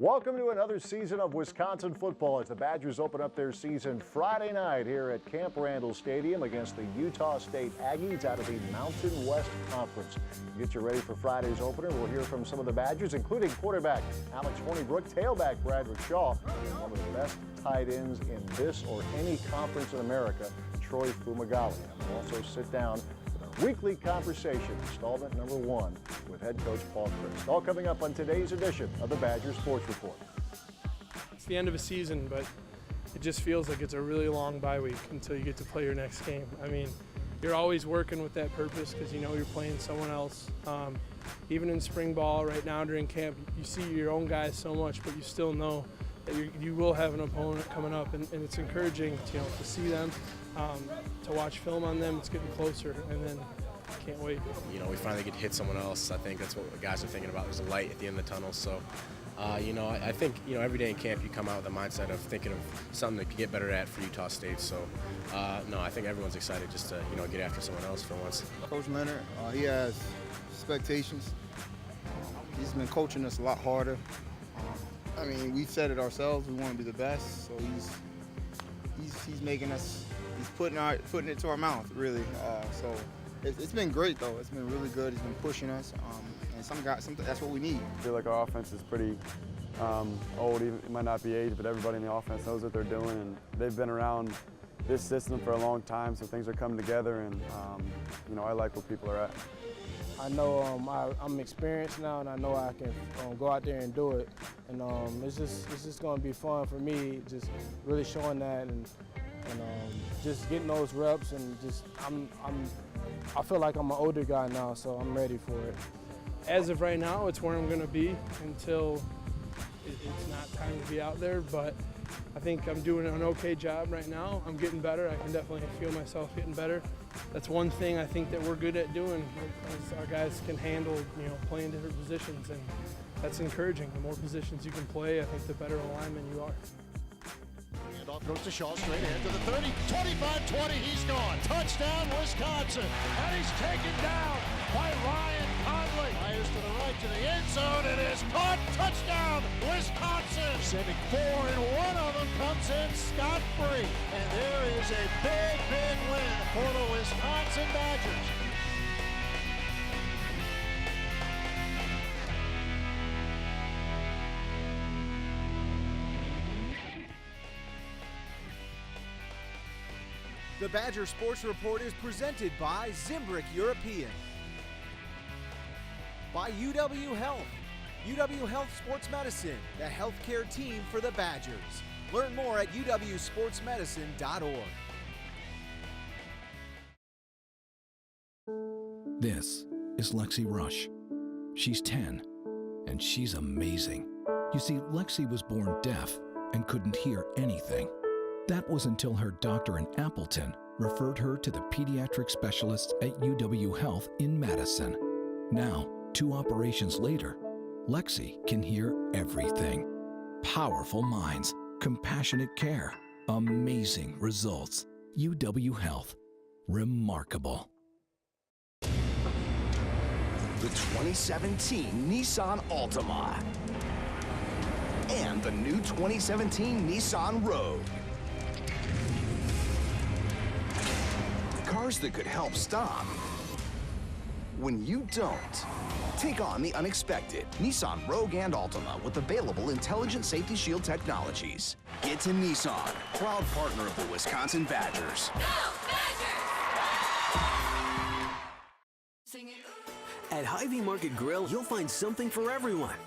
Welcome to another season of Wisconsin football as the Badgers open up their season Friday night here at Camp Randall Stadium against the Utah State Aggies out of the Mountain West Conference. To get you ready for Friday's opener, we'll hear from some of the Badgers, including quarterback Alex Hornibrook, tailback Bradford Shaw, and one of the best tight ends in this or any conference in America, Troy Fumagalli. And we'll also sit down with our weekly conversation, installment number 1, with head coach Paul Chryst. All coming up on today's edition of the Badger Sports Report. It's the end of a season, but it just feels like it's a really long bye week until you get to play your next game. I mean, you're always working with that purpose because you know you're playing someone else. Even in spring ball right now during camp, you see your own guys so much, but you still know that you will have an opponent coming up, and it's encouraging to see them, to watch film on them. It's getting closer, and then can't wait. We finally get to hit someone else. I think that's what the guys are thinking about. There's a light at the end of the tunnel. So, I think, every day in camp you come out with the mindset of thinking of something to get better at for Utah State. So, no, I think everyone's excited just to, get after someone else for once. Coach Leonard, he has expectations. He's been coaching us a lot harder. I mean, we said it ourselves. We want to be the best. So he's making us. He's putting it to our mouth, really. So. It's been great, though. It's been really good. He's been pushing us, and that's what we need. I feel like our offense is pretty old. It might not be age, but everybody in the offense knows what they're doing, and they've been around this system for a long time, so things are coming together, and I like where people are at. I know I'm experienced now, and I know I can go out there and do it, and it's just going to be fun for me, just really showing that and just getting those reps, and just I feel like I'm an older guy now, so I'm ready for it. As of right now, it's where I'm going to be until it's not time to be out there, but I think I'm doing an okay job right now. I'm getting better. I can definitely feel myself getting better. That's one thing I think that we're good at doing, is our guys can handle, playing different positions, and that's encouraging. The more positions you can play, I think the better alignment you are. Handoff goes to Shaw, straight ahead to the 30, 25-20, he's gone. Touchdown, Wisconsin. And he's taken down by Ryan Conley. Fires to the right to the end zone. It is caught. Touchdown, Wisconsin. Sending 4, and one of them comes in scot-free. And there is a big, big win for the Wisconsin Badgers. The Badger Sports Report is presented by Zimbrick European. By UW Health. UW Health Sports Medicine, the healthcare team for the Badgers. Learn more at uwsportsmedicine.org. This is Lexi Rush. She's 10, and she's amazing. You see, Lexi was born deaf and couldn't hear anything. That was until her doctor in Appleton referred her to the pediatric specialists at UW Health in Madison. Now, 2 operations later, Lexi can hear everything. Powerful minds, compassionate care, amazing results. UW Health. Remarkable. The 2017 Nissan Altima and the new 2017 Nissan Rogue. Cars that could help stop when you don't. Take on the unexpected. Nissan Rogue and Altima with available Intelligent Safety Shield technologies. Get to Nissan, proud partner of the Wisconsin Badgers. Go Badgers! Sing it. At Hy-Vee Market Grill, you'll find something for everyone.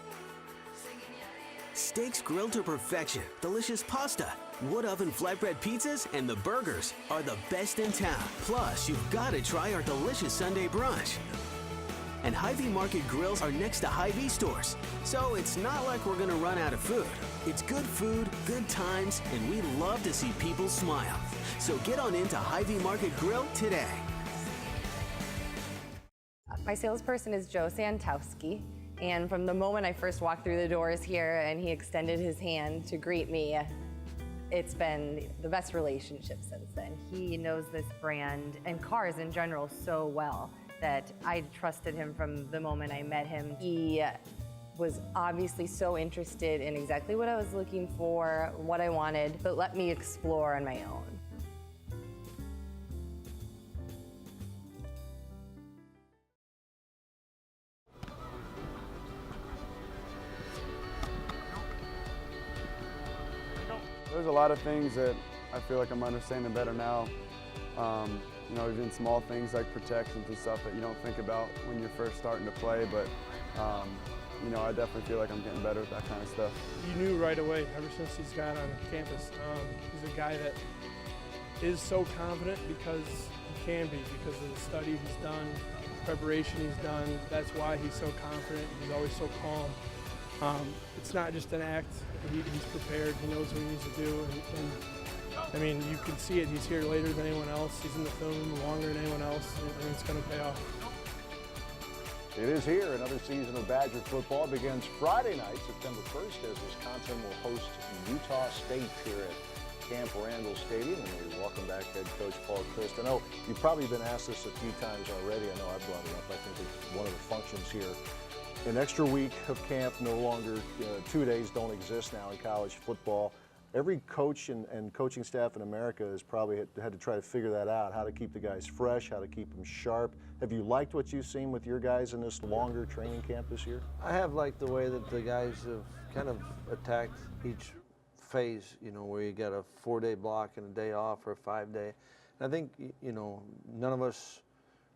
Steaks grilled to perfection, delicious pasta, wood oven flatbread pizzas, and the burgers are the best in town. Plus, you've got to try our delicious Sunday brunch. And Hy-Vee Market Grills are next to Hy-Vee stores, so it's not like we're gonna run out of food. It's good food, good times, and we love to see people smile. So get on into Hy-Vee Market Grill today. My salesperson is Joe Santowski. And from the moment I first walked through the doors here and he extended his hand to greet me, it's been the best relationship since then. He knows this brand and cars in general so well that I trusted him from the moment I met him. He was obviously so interested in exactly what I was looking for, what I wanted, but let me explore on my own. There's a lot of things that I feel like I'm understanding better now. You know, even small things like protections and stuff that you don't think about when you're first starting to play, but you know, I definitely feel like I'm getting better at that kind of stuff. You knew right away, ever since he's got on campus, he's a guy that is so confident because he can be, because of the study he's done, preparation he's done. That's why he's so confident. He's always so calm. It's not just an act. He's prepared. He knows what he needs to do. And I mean, you can see it. He's here later than anyone else. He's in the film longer than anyone else, and it's going to pay off. It is here. Another season of Badger football begins Friday night, September 1st, as Wisconsin will host Utah State here at Camp Randall Stadium. And we welcome back head coach Paul Chryst. I know you've probably been asked this a few times already. I know I brought it up. I think it's one of the functions here. An extra week of camp, no longer 2 days don't exist now in college football. Every coach and coaching staff in America has probably had to try to figure that out, how to keep the guys fresh, how to keep them sharp. Have you liked what you've seen with your guys in this longer training camp this year? I have liked the way that the guys have kind of attacked each phase, you know, where you got a 4-day block and a day off or a 5-day. And I think, you know, none of us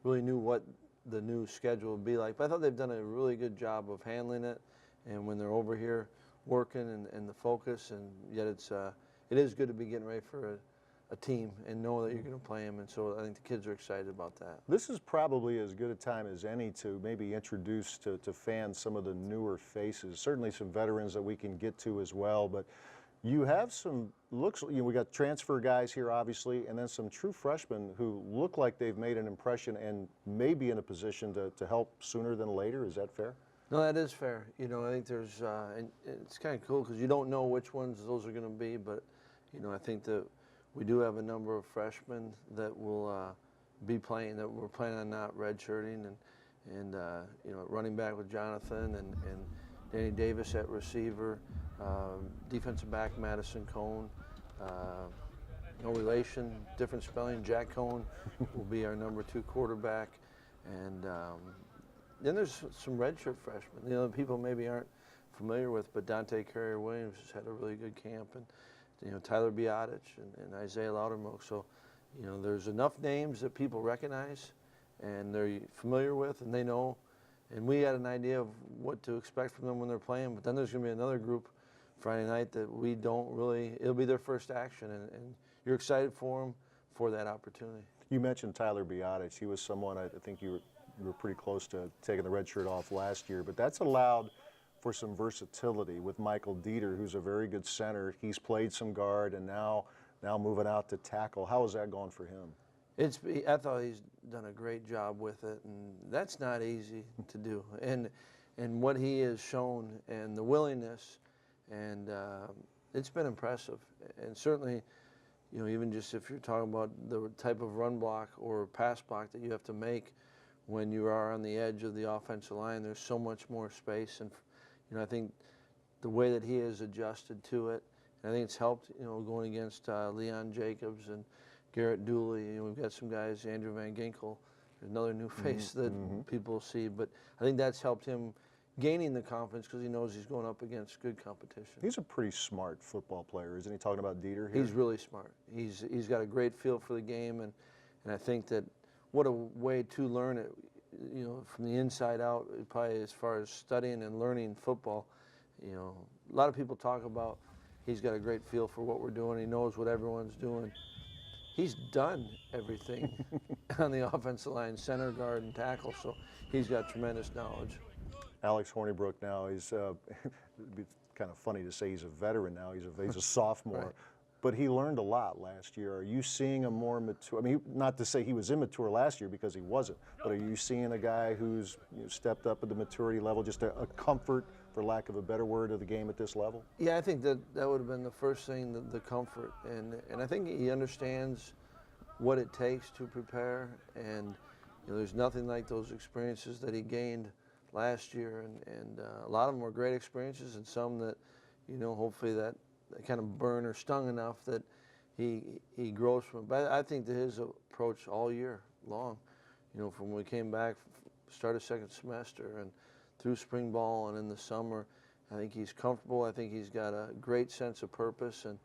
really knew what the new schedule would be like, but I thought they've done a really good job of handling it. And when they're over here working and the focus, and yet it is good to be getting ready for a team and know that you're going to play them, and so I think the kids are excited about that. This is probably as good a time as any to maybe introduce to fans some of the newer faces, certainly some veterans that we can get to as well, but you have some we got transfer guys here obviously, and then some true freshmen who look like they've made an impression and may be in a position to help sooner than later. Is that fair? No, that is fair. You know, I think there's, and it's kind of cool because you don't know which ones those are going to be, but, you know, I think that we do have a number of freshmen that will be playing, that we're planning on not redshirting, and you know, running back with Jonathan and Danny Davis at receiver, defensive back Madison Cohn, no relation, different spelling, Jack Cohn will be our number 2 quarterback, and then there's some redshirt freshmen, you know, people maybe aren't familiar with, but Dante Carrier-Williams has had a really good camp, and you know, Tyler Biotich and Isaiah Loudermilk. So, you know, there's enough names that people recognize and they're familiar with and they know. And we had an idea of what to expect from them when they're playing, but then there's going to be another group Friday night that we don't really, it'll be their first action, and you're excited for them for that opportunity. You mentioned Tyler Biotich. He was someone I think you were pretty close to taking the red shirt off last year, but that's allowed for some versatility with Michael Dieter, who's a very good center. He's played some guard and now moving out to tackle. How has that gone for him? I thought he's done a great job with it, and that's not easy to do. And what he has shown and the willingness, and it's been impressive. And certainly, you know, even just if you're talking about the type of run block or pass block that you have to make when you are on the edge of the offensive line, there's so much more space. And you know, I think the way that he has adjusted to it, and I think it's helped, you know, going against Leon Jacobs and Garrett Dooley. You know, we've got some guys, Andrew Van Ginkel, another new face that people see, but I think that's helped him gaining the confidence because he knows he's going up against good competition. He's a pretty smart football player, isn't he? Talking about Dieter here? He's really smart. He's got a great feel for the game, and I think that what a way to learn it, you know, from the inside out, probably as far as studying and learning football. You know, a lot of people talk about he's got a great feel for what we're doing. He knows what everyone's doing. He's done everything on the offensive line, center, guard, and tackle, so he's got tremendous knowledge. Alex Hornibrook now, he's it'd be kind of funny to say he's a veteran now. He's a sophomore. Right. But he learned a lot last year. Are you seeing a more mature, I mean, not to say he was immature last year because he wasn't, but are you seeing a guy who's stepped up at the maturity level, just a comfort, for lack of a better word, of the game at this level? Yeah, I think that would have been the first thing, the comfort. And I think he understands what it takes to prepare. And you know, there's nothing like those experiences that he gained last year, and a lot of them were great experiences, and some that, you know, hopefully that kind of burned or stung enough that he grows from it. But I think that his approach all year long, you know, from when we came back, started second semester and through spring ball and in the summer, I think he's comfortable. I think he's got a great sense of purpose, and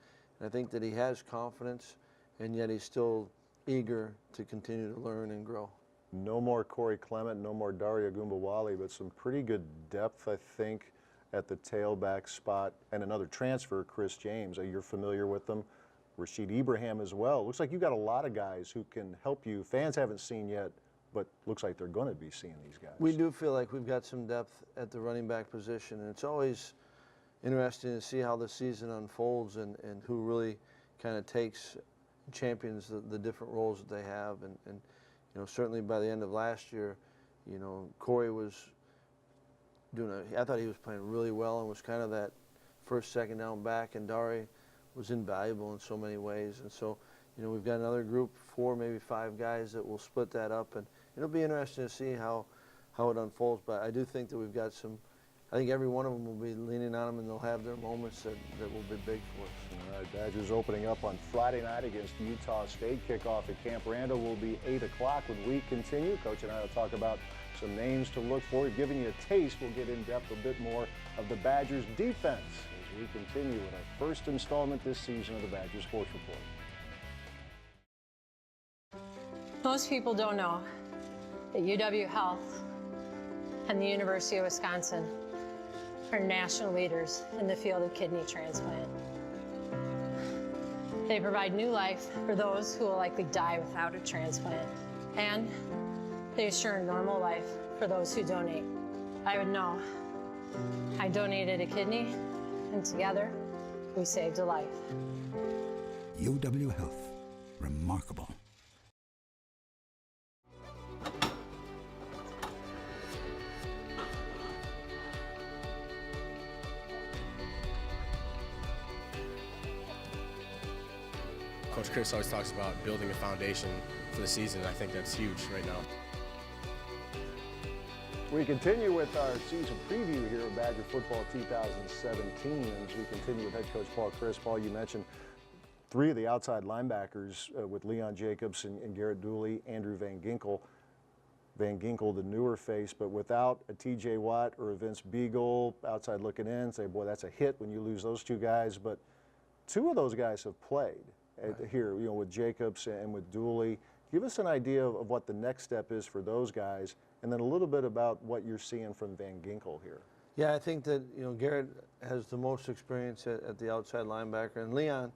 I think that he has confidence, and yet he's still eager to continue to learn and grow. No more Corey Clement, no more Dario Gumbawali, but some pretty good depth, I think, at the tailback spot, and another transfer, Chris James. You're familiar with them. Rashid Ibrahim as well. Looks like you got a lot of guys who can help you. Fans haven't seen yet, but looks like they're going to be seeing these guys. We do feel like we've got some depth at the running back position, and it's always interesting to see how the season unfolds and who really kind of takes and champions the different roles that they have. And you know, certainly by the end of last year, you know, Corey was I thought he was playing really well and was kind of that first, second down back, and Dari was invaluable in so many ways. And so, you know, we've got another group, 4, maybe 5 guys that will split that up, and it'll be interesting to see how it unfolds. But I do think that we've got some, I think every one of them will be leaning on them, and they'll have their moments that will be big for us. All right, Badgers opening up on Friday night against Utah State. Kickoff at Camp Randall will be 8 o'clock when we continue. Coach and I will talk about some names to look for. Giving you a taste, we'll get in depth a bit more of the Badgers defense as we continue with our first installment this season of the Badgers Sports Report. Most people don't know that UW Health and the University of Wisconsin are national leaders in the field of kidney transplant. They provide new life for those who will likely die without a transplant, and they assure a normal life for those who donate. I would know. I donated a kidney, and together, we saved a life. UW Health. Remarkable. Coach Chryst always talks about building a foundation for the season. I think that's huge right now. We continue with our season preview here of Badger Football 2017 as we continue with head coach Paul Chryst. Paul, you mentioned 3 of the outside linebackers with Leon Jacobs and Garrett Dooley, Andrew Van Ginkel. Van Ginkel, the newer face, but without a TJ Watt or a Vince Beagle outside looking in, say, boy, that's a hit when you lose those 2 guys. But 2 of those guys have played here, you know, with Jacobs and with Dooley. Give us an idea of what the next step is for those guys, and then a little bit about what you're seeing from Van Ginkel here. Yeah, I think that, you know, Garrett has the most experience at the outside linebacker, and Leon,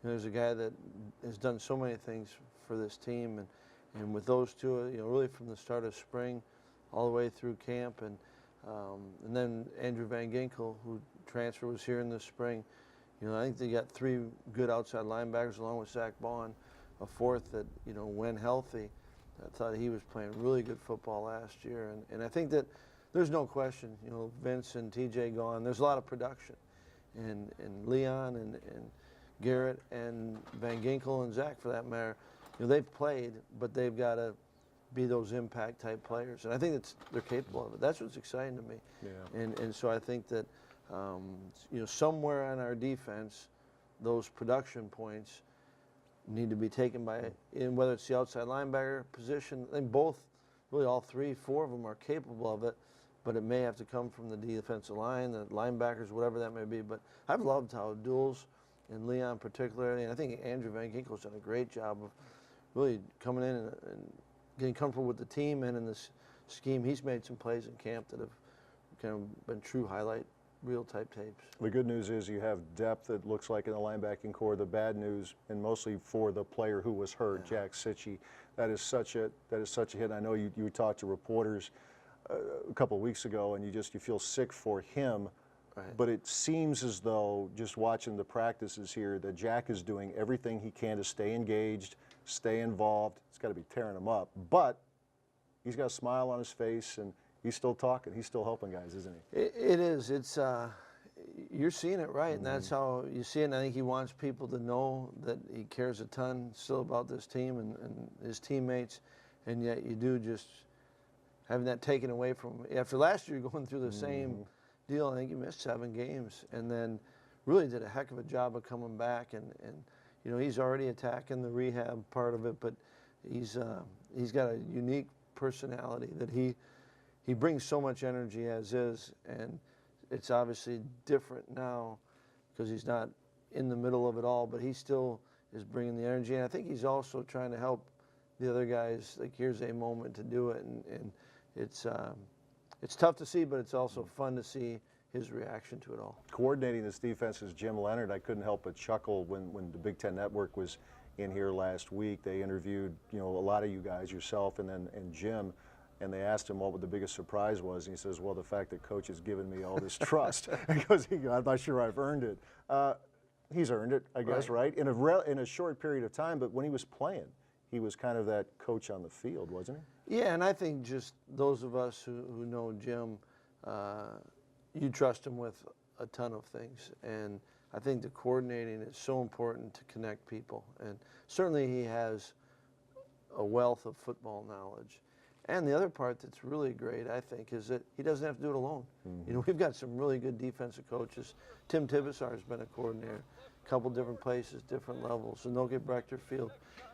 you know, is a guy that has done so many things for this team, and with those 2, you know, really from the start of spring all the way through camp, and then Andrew Van Ginkel, who transferred, was here in the spring. You know, I think they got 3 good outside linebackers along with Zach Bond, a 4th that, you know, when healthy, I thought he was playing really good football last year. And I think that there's no question, you know, Vince and TJ gone, there's a lot of production. And Leon and Garrett and Van Ginkel and Zach, for that matter, you know, they've played, but they've got to be those impact type players. And I think they're capable of it. That's what's exciting to me. Yeah. And so I think that, you know, somewhere on our defense, those production points need to be taken by, in whether it's the outside linebacker position. I think both, really all 3, 4 of them are capable of it, but it may have to come from the defensive line, the linebackers, whatever that may be. But I've loved how Duels and Leon particularly, and I think Andrew Van Ginkel's done a great job of really coming in and getting comfortable with the team and in this scheme. He's made some plays in camp that have kind of been true highlight reel type tapes. The good news is you have depth, it looks like, in the linebacking core. The bad news, and mostly for the player who was hurt, Jack Sitchie, that is such a hit. I know you talked to reporters a couple of weeks ago, and you feel sick for him. Right. But it seems as though, just watching the practices here, that Jack is doing everything he can to stay engaged, stay involved. It's got to be tearing him up, but he's got a smile on his face, and he's still talking. He's still helping guys, isn't he? It is. It's you're seeing it right, and that's how you see it. And I think he wants people to know that he cares a ton still about this team and his teammates, and yet you do just having that taken away from him. After last year going through the same deal, I think he missed 7 games, and then really did a heck of a job of coming back. And you know, he's already attacking the rehab part of it, but he's got a unique personality that he brings so much energy as is, and it's obviously different now because he's not in the middle of it all, but he still is bringing the energy. And I think he's also trying to help the other guys, like, here's a moment to do it. And it's tough to see, but it's also fun to see his reaction to it all. Coordinating this defense is Jim Leonard. I couldn't help but chuckle when the Big Ten Network was in here last week. They interviewed, you know, a lot of you guys, yourself and Jim, and they asked him what the biggest surprise was, and he says, well, the fact that Coach has given me all this trust. Because I'm not sure I've earned it. He's earned it, I guess, right? In a short period of time, but when he was playing, he was kind of that coach on the field, wasn't he? Yeah, and I think just those of us who know Jim, you trust him with a ton of things. And I think the coordinating is so important to connect people. And certainly he has a wealth of football knowledge. And the other part that's really great, I think, is that he doesn't have to do it alone. You know, we've got some really good defensive coaches. Tim Tibesar has been a coordinator, a couple different places, different levels. Anoke Brechterfield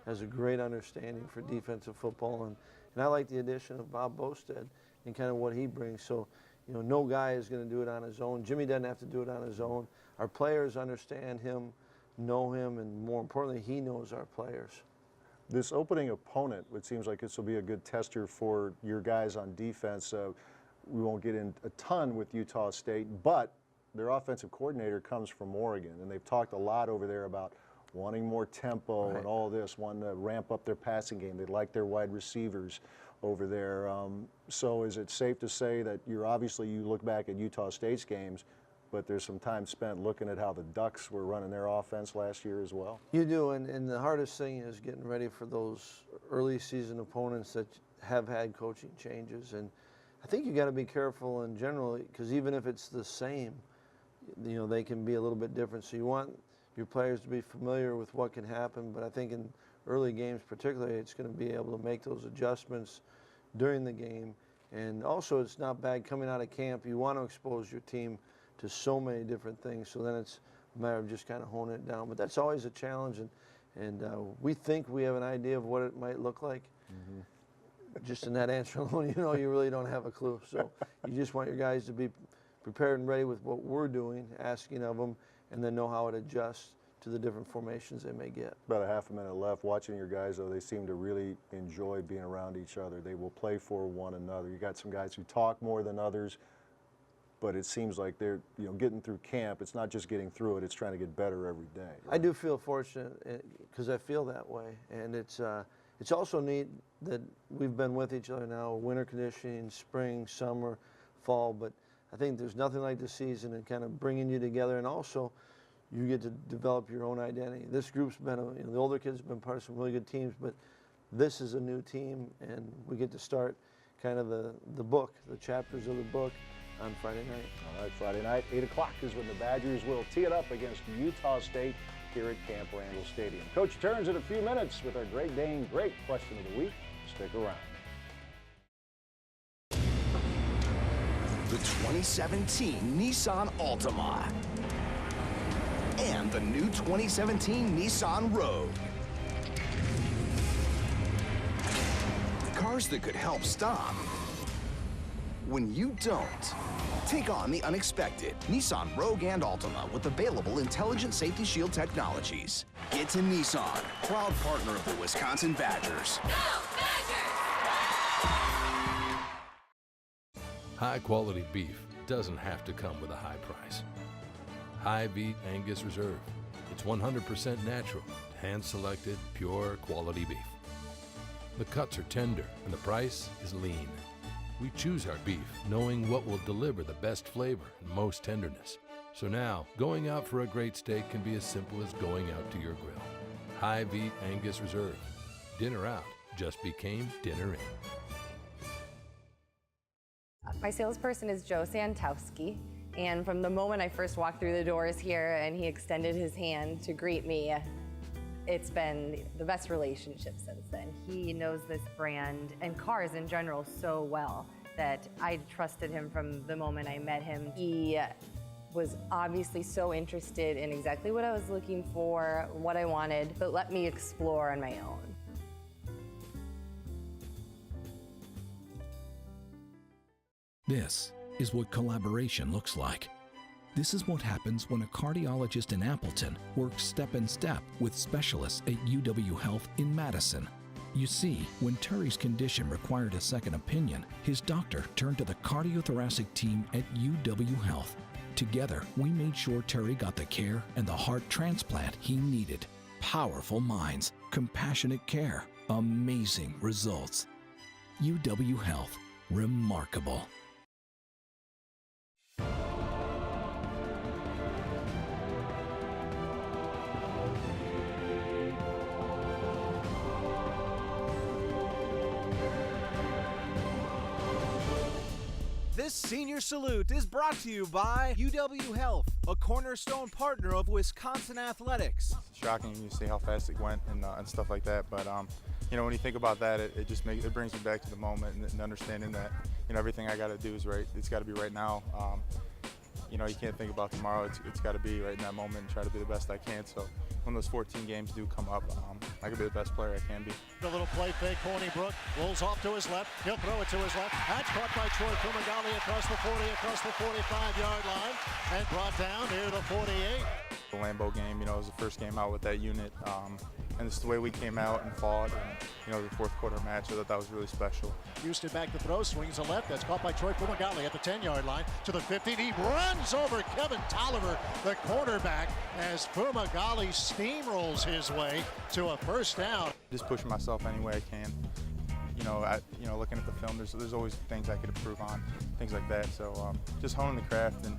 has a great understanding for defensive football. And I like the addition of Bob Bostad and kind of what he brings. So, you know, no guy is going to do it on his own. Jimmy doesn't have to do it on his own. Our players understand him, know him, and more importantly, he knows our players. This opening opponent, it seems like this will be a good tester for your guys on defense. We won't get in a ton with Utah State, but their offensive coordinator comes from Oregon, and they've talked a lot over there about wanting more tempo and all this, wanting to ramp up their passing game. They like their wide receivers over there. So is it safe to say that you look back at Utah State's games, but there's some time spent looking at how the Ducks were running their offense last year as well? You do, and the hardest thing is getting ready for those early season opponents that have had coaching changes. And I think you got to be careful in general, because even if it's the same, you know, they can be a little bit different. So you want your players to be familiar with what can happen, but I think in early games particularly, it's going to be able to make those adjustments during the game. And also, it's not bad coming out of camp. You want to expose your team to so many different things, so then it's a matter of just kind of honing it down. But that's always a challenge, and we think we have an idea of what it might look like. Just in that answer alone, you know, you really don't have a clue. So you just want your guys to be prepared and ready with what we're doing, asking of them, and then know how it adjusts to the different formations they may get. About a half a minute left. Watching your guys, though, they seem to really enjoy being around each other. They will play for one another. You got some guys who talk more than others, but it seems like they're, you know, getting through camp. It's not just getting through it, it's trying to get better every day. Right? I do feel fortunate because I feel that way. And it's also neat that we've been with each other now, winter conditioning, spring, summer, fall, but I think there's nothing like the season and kind of bringing you together, and also you get to develop your own identity. This group's been, you know, the older kids have been part of some really good teams, but this is a new team, and we get to start kind of the book, the chapters of the book, on Friday night. All right, Friday night, 8 o'clock is when the Badgers will tee it up against Utah State here at Camp Randall Stadium. Coach returns in a few minutes with our Great Dane Great Question of the Week. Stick around. The 2017 Nissan Altima and the new 2017 Nissan Rogue. Cars that could help stop when you don't. Take on the unexpected. Nissan Rogue and Altima with available Intelligent Safety Shield technologies. Get to Nissan, proud partner of the Wisconsin Badgers. Go Badgers! High-quality beef doesn't have to come with a high price. High-Beat Angus Reserve. It's 100% natural, hand-selected, pure quality beef. The cuts are tender and the price is lean. We choose our beef knowing what will deliver the best flavor and most tenderness. So now, going out for a great steak can be as simple as going out to your grill. High-Beat Angus Reserve. Dinner out just became dinner in. My salesperson is Joe Santowski, and from the moment I first walked through the doors here and he extended his hand to greet me, it's been the best relationship since then. He knows this brand and cars in general so well that I trusted him from the moment I met him. He was obviously so interested in exactly what I was looking for, what I wanted, but let me explore on my own. This is what collaboration looks like. This is what happens when a cardiologist in Appleton works step in step with specialists at UW Health in Madison. You see, when Terry's condition required a second opinion, his doctor turned to the cardiothoracic team at UW Health. Together, we made sure Terry got the care and the heart transplant he needed. Powerful minds, compassionate care, amazing results. UW Health, remarkable. This Senior Salute is brought to you by UW Health, a cornerstone partner of Wisconsin Athletics. It's shocking when you see how fast it went and stuff like that, but you know, when you think about that, it just it brings me back to the moment and understanding that, you know, everything I got to do is right. It's got to be right now. You know, you can't think about tomorrow. It's got to be right in that moment and try to be the best I can. So when those 14 games do come up, I can be the best player I can be. The little play fake, Cornybrook rolls off to his left. He'll throw it to his left. That's caught by Troy Fumagalli across the 40, across the 45-yard line, and brought down near the 48. The Lambeau game, you know, was the first game out with that unit, and it's the way we came out and fought, and you know, the fourth quarter match. I thought that was really special. Houston back to throw, swings a left. That's caught by Troy Fumagalli at the 10-yard line to the 50. He runs over Kevin Tolliver, the cornerback, as Fumagalli steamrolls his way to a first down. Just pushing myself any way I can. You know, looking at the film, there's always things I could improve on, things like that. So just honing the craft and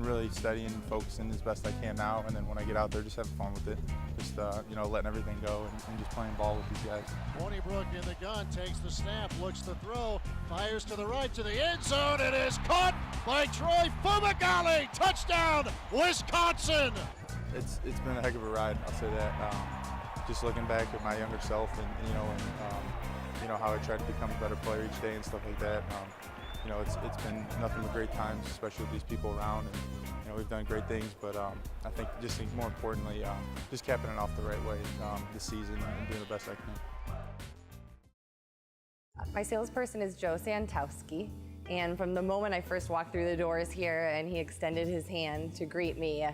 really studying and focusing as best I can now. And then when I get out there, just having fun with it. Just, you know, letting everything go and just playing ball with these guys. Cornybrook in the gun, takes the snap, looks the throw, fires to the right to the end zone. It is caught by Troy Fumagalli. Touchdown, Wisconsin! It's been a heck of a ride, I'll say that. Just looking back at my younger self and you know how I tried to become a better player each day and stuff like that. You know, it's been nothing but great times, especially with these people around, and you know, we've done great things. But I think just more importantly, just capping it off the right way this season and doing the best I can. My salesperson is Joe Santowski, and from the moment I first walked through the doors here and he extended his hand to greet me,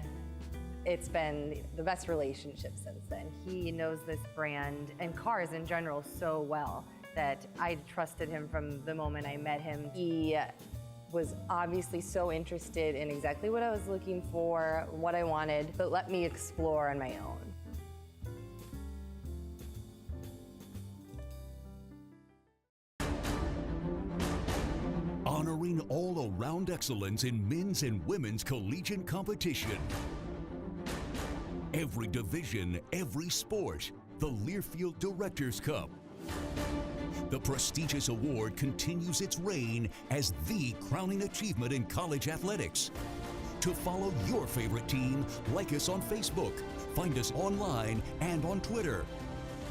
it's been the best relationship since then. He knows this brand and cars in general so well that I trusted him from the moment I met him. He was obviously so interested in exactly what I was looking for, what I wanted, but let me explore on my own. Honoring all-around excellence in men's and women's collegiate competition. Every division, every sport, the Learfield Directors Cup. The prestigious award continues its reign as the crowning achievement in college athletics. To follow your favorite team, like us on Facebook, find us online and on Twitter.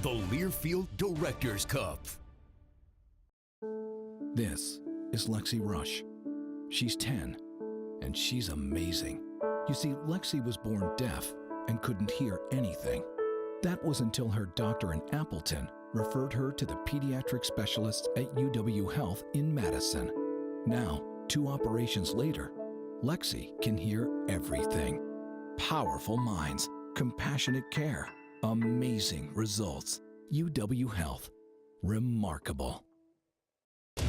The Learfield Directors Cup. This is Lexi Rush. She's 10, and she's amazing. You see, Lexi was born deaf and couldn't hear anything. That was until her doctor in Appleton referred her to the pediatric specialists at UW Health in Madison. Now, 2 operations later, Lexi can hear everything. Powerful minds, compassionate care, amazing results. UW Health, remarkable. The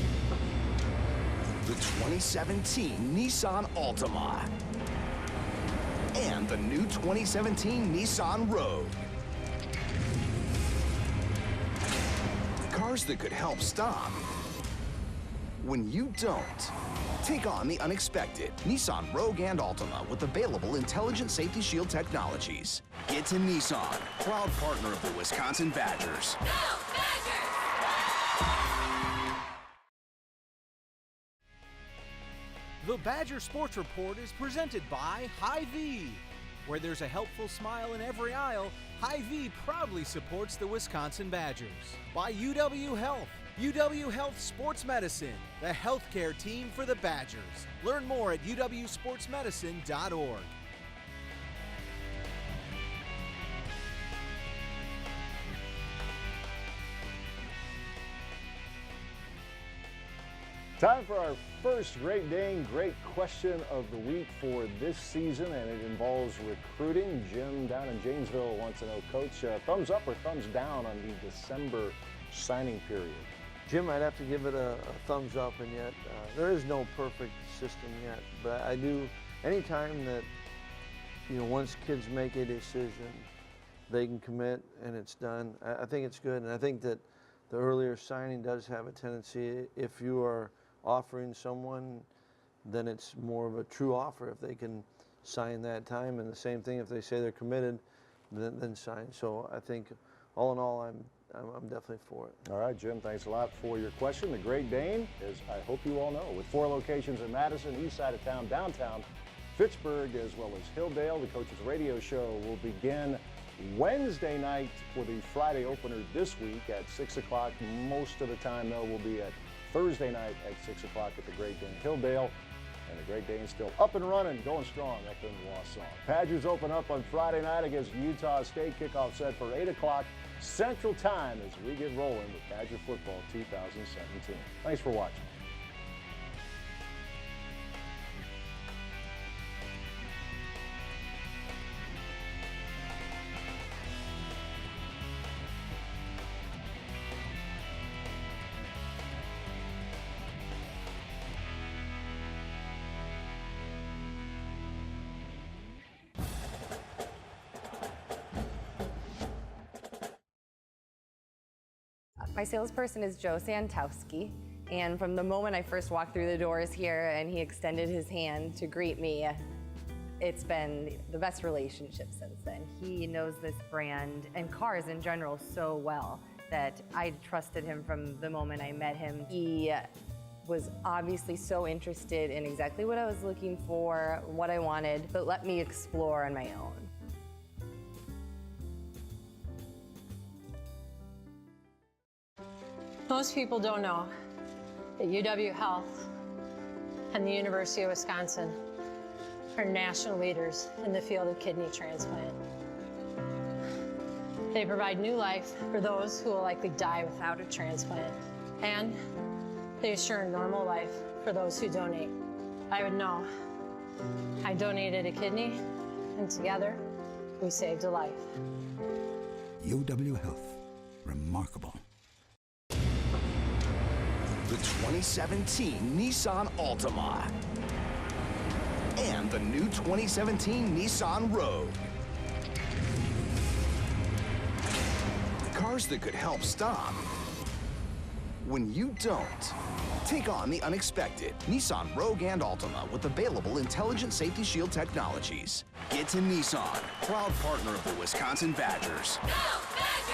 2017 Nissan Altima and the new 2017 Nissan Rogue. Cars that could help stop when you don't. Take on the unexpected. Nissan Rogue and Altima with available intelligent safety shield technologies. Get to Nissan, proud partner of the Wisconsin Badgers. Go Badgers! The Badger Sports Report is presented by Hy-Vee. Where there's a helpful smile in every aisle, Hy-Vee proudly supports the Wisconsin Badgers. By UW Health. UW Health Sports Medicine, the healthcare team for the Badgers. Learn more at uwsportsmedicine.org. Time for our first Great Dane Great Question of the Week for this season, and it involves recruiting. Jim down in Janesville wants to know, Coach, thumbs up or thumbs down on the December signing period? Jim, I'd have to give it a thumbs up, and yet there is no perfect system yet. But I do, anytime that, once kids make a decision, they can commit and it's done, I think it's good. And I think that the earlier signing does have a tendency, if you are offering someone, then it's more of a true offer if they can sign that time. And the same thing, if they say they're committed, then sign. So I think all in all, I'm definitely for it. All right, Jim, thanks a lot for your question. The Great Dane, as I hope you all know, with 4 locations in Madison, east side of town, downtown, Fitchburg, as well as Hilldale. The Coach's Radio Show will begin Wednesday night for the Friday opener this week at 6 o'clock. Most of the time, though, will be at Thursday night at 6 o'clock at the Great Dane Hilldale. And the Great Dane's still up and running, going strong up in Wausau. Badgers open up on Friday night against Utah State. Kickoff set for 8 o'clock Central Time as we get rolling with Badger Football 2017. Thanks for watching. My salesperson is Joe Santowski, and from the moment I first walked through the doors here and he extended his hand to greet me, it's been the best relationship since then. He knows this brand and cars in general so well that I trusted him from the moment I met him. He was obviously so interested in exactly what I was looking for, what I wanted, but let me explore on my own. Most people don't know that UW Health and the University of Wisconsin are national leaders in the field of kidney transplant. They provide new life for those who will likely die without a transplant, and they assure a normal life for those who donate. I would know. I donated a kidney, and together, we saved a life. UW Health. Remarkable. The 2017 Nissan Altima and the new 2017 Nissan Rogue. Cars that could help stop when you don't. Take on the unexpected. Nissan Rogue and Altima with available Intelligent Safety Shield technologies. Get to Nissan, proud partner of the Wisconsin Badgers. Go, Badgers!